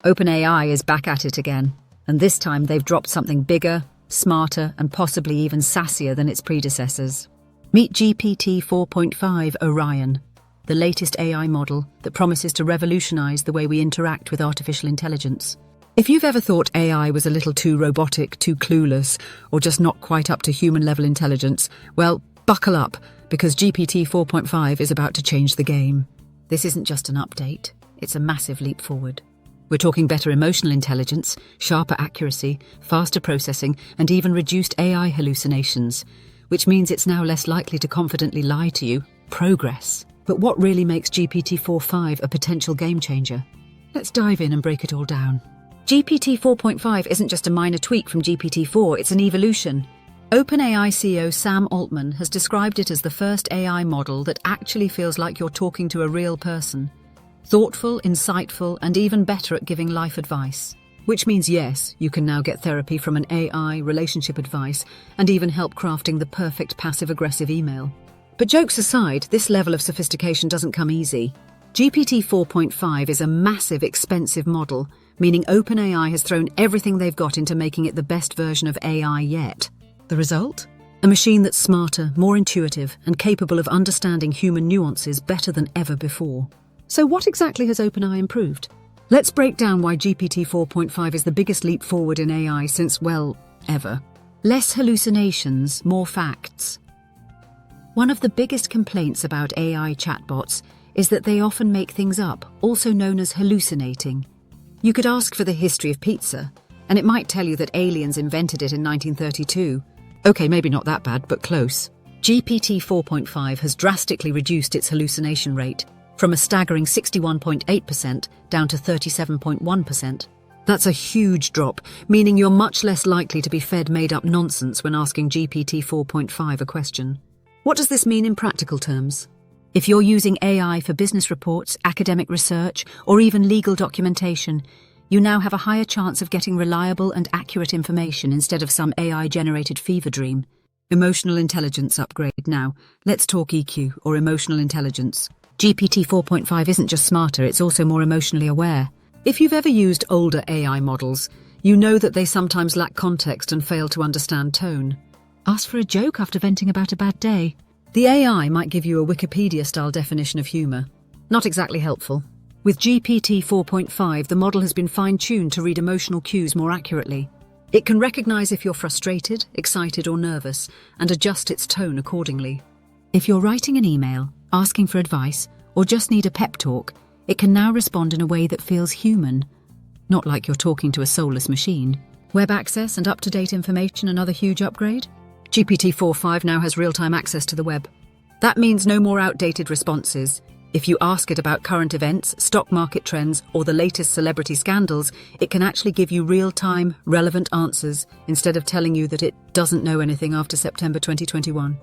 OpenAI is back at it again, and this time they've dropped something bigger, smarter, and possibly even sassier than its predecessors. Meet GPT-4.5 Orion, the latest AI model that promises to revolutionize the way we interact with artificial intelligence. If you've ever thought AI was a little too robotic, too clueless, or just not quite up to human-level intelligence, well, buckle up, because GPT-4.5 is about to change the game. This isn't just an update, it's a massive leap forward. We're talking better emotional intelligence, sharper accuracy, faster processing, and even reduced AI hallucinations, which means it's now less likely to confidently lie to you. Progress. But what really makes GPT-4.5 a potential game changer? Let's dive in and break it all down. GPT-4.5 isn't just a minor tweak from GPT-4, it's an evolution. OpenAI CEO Sam Altman has described it as the first AI model that actually feels like you're talking to a real person. Thoughtful, insightful, and even better at giving life advice. Which means yes, you can now get therapy from an AI, relationship advice, and even help crafting the perfect passive-aggressive email. But jokes aside, this level of sophistication doesn't come easy. GPT-4.5 is a massive, expensive model, meaning OpenAI has thrown everything they've got into making it the best version of AI yet. The result? A machine that's smarter, more intuitive, and capable of understanding human nuances better than ever before. So what exactly has OpenAI improved? Let's break down why GPT-4.5 is the biggest leap forward in AI since, well, ever. Less hallucinations, more facts. One of the biggest complaints about AI chatbots is that they often make things up, also known as hallucinating. You could ask for the history of pizza, and it might tell you that aliens invented it in 1932. Okay, maybe not that bad, but close. GPT-4.5 has drastically reduced its hallucination rate, from a staggering 61.8% down to 37.1%. That's a huge drop, meaning you're much less likely to be fed made-up nonsense when asking GPT-4.5 a question. What does this mean in practical terms? If you're using AI for business reports, academic research, or even legal documentation, you now have a higher chance of getting reliable and accurate information instead of some AI-generated fever dream. Emotional intelligence upgrade now. Let's talk EQ, or emotional intelligence. GPT-4.5 isn't just smarter, it's also more emotionally aware. If you've ever used older AI models, you know that they sometimes lack context and fail to understand tone. Ask for a joke after venting about a bad day. The AI might give you a Wikipedia-style definition of humour. Not exactly helpful. With GPT-4.5, the model has been fine-tuned to read emotional cues more accurately. It can recognise if you're frustrated, excited, or nervous, and adjust its tone accordingly. If you're writing an email, asking for advice, or just need a pep talk, it can now respond in a way that feels human. Not like you're talking to a soulless machine. Web access and up-to-date information another huge upgrade? GPT-4.5 now has real-time access to the web. That means no more outdated responses. If you ask it about current events, stock market trends, or the latest celebrity scandals, it can actually give you real-time, relevant answers instead of telling you that it doesn't know anything after September 2021.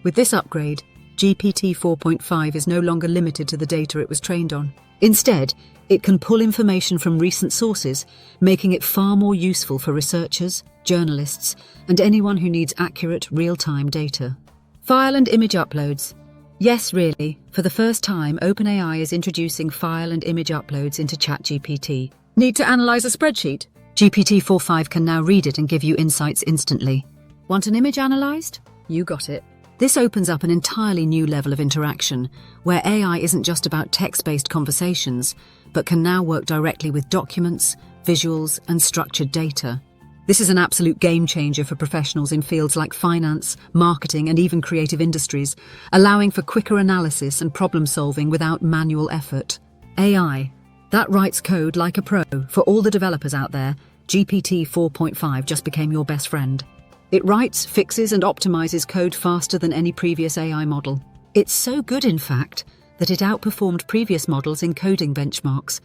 With this upgrade, GPT-4.5 is no longer limited to the data it was trained on. Instead, it can pull information from recent sources, making it far more useful for researchers, journalists, and anyone who needs accurate, real-time data. File and image uploads. Yes, really, for the first time, OpenAI is introducing file and image uploads into ChatGPT. Need to analyze a spreadsheet? GPT-4.5 can now read it and give you insights instantly. Want an image analyzed? You got it. This opens up an entirely new level of interaction, where AI isn't just about text-based conversations, but can now work directly with documents, visuals, and structured data. This is an absolute game changer for professionals in fields like finance, marketing, and even creative industries, allowing for quicker analysis and problem-solving without manual effort. AI. That writes code like a pro. For all the developers out there, GPT 4.5 just became your best friend. It writes, fixes, and optimizes code faster than any previous AI model. It's so good, in fact, that it outperformed previous models in coding benchmarks,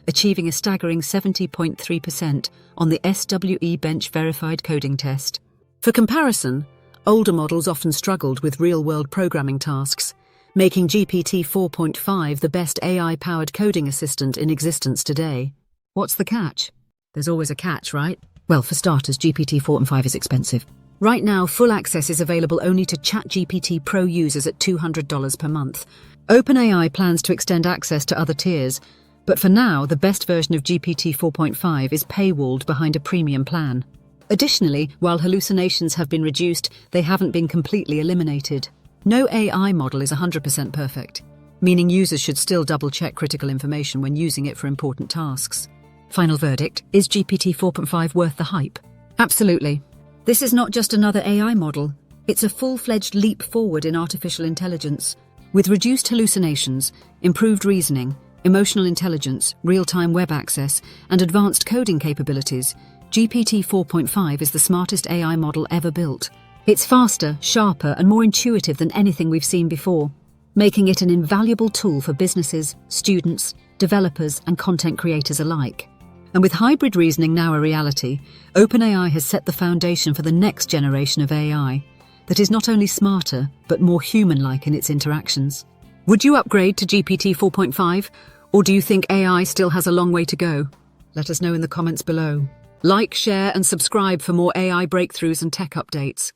achieving a staggering 70.3% on the SWE Bench Verified Coding Test. For comparison, older models often struggled with real-world programming tasks, making GPT 4.5 the best AI-powered coding assistant in existence today. What's the catch? There's always a catch, right? Well, for starters, GPT 4.5 is expensive. Right now, full access is available only to ChatGPT Pro users at $200 per month. OpenAI plans to extend access to other tiers, But for now, the best version of GPT 4.5 is paywalled behind a premium plan. Additionally, while hallucinations have been reduced, they haven't been completely eliminated. No AI model is 100% perfect, meaning users should still double-check critical information when using it for important tasks. Final verdict, is GPT 4.5 worth the hype? Absolutely. This is not just another AI model, it's a full-fledged leap forward in artificial intelligence. With reduced hallucinations, improved reasoning, emotional intelligence, real-time web access, and advanced coding capabilities, GPT 4.5 is the smartest AI model ever built. It's faster, sharper, and more intuitive than anything we've seen before, making it an invaluable tool for businesses, students, developers, and content creators alike. And with hybrid reasoning now a reality, OpenAI has set the foundation for the next generation of AI that is not only smarter, but more human-like in its interactions. Would you upgrade to GPT 4.5, or do you think AI still has a long way to go? Let us know in the comments below. Like, share, and subscribe for more AI breakthroughs and tech updates.